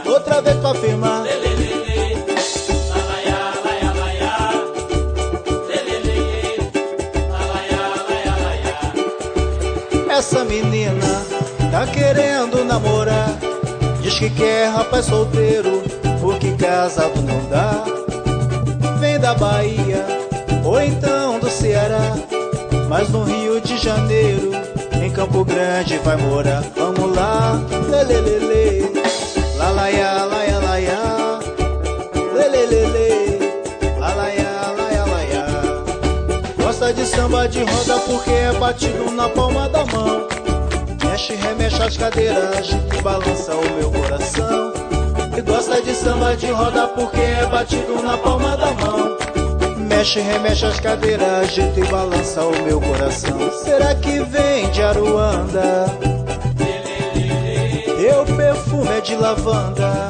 Outra vez pra afirmar. Essa menina tá querendo namorar, diz que quer rapaz solteiro, porque casado não dá. Vem da Bahia ou então do Ceará, mas no Rio de Janeiro, em Campo Grande vai morar. Vamos lá, lelelele, lalaiá, laia, laia, lelelele, lalaiá, laia, laia. Gosta de samba de roda porque é batido na palma da mão. Mexe e remexe as cadeiras e balança o meu coração. E gosta de samba de roda porque é batido na palma da mão. Mexe e remexe as cadeiras e balança o meu coração. Será que vem de Aruanda? Teu perfume é de lavanda.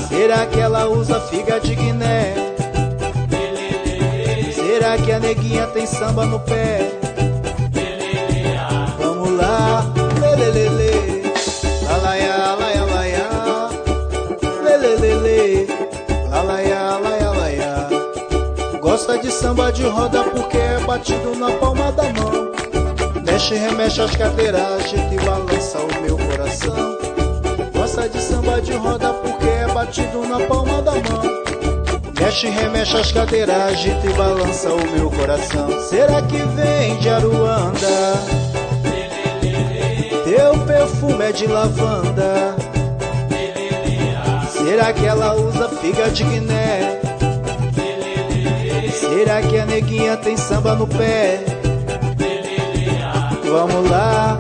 Será que ela usa figa de Guiné? Será que a neguinha tem samba no pé? Vamos lá, lelelele, lalaiá, laia, laia, lelelele, lalaiá, laia, laia. Gosta de samba de roda porque é batido na palma da mão. Mexe e remexe as cadeiras e balança o meu coração. Gosta de samba de roda porque é batido na palma da mão. Mexe e remexe as cadeiras e balança o meu coração. Será que vem de Aruanda? Teu perfume é de lavanda. Será que ela usa figa de Guiné? Será que a neguinha tem samba no pé? Vamos lá,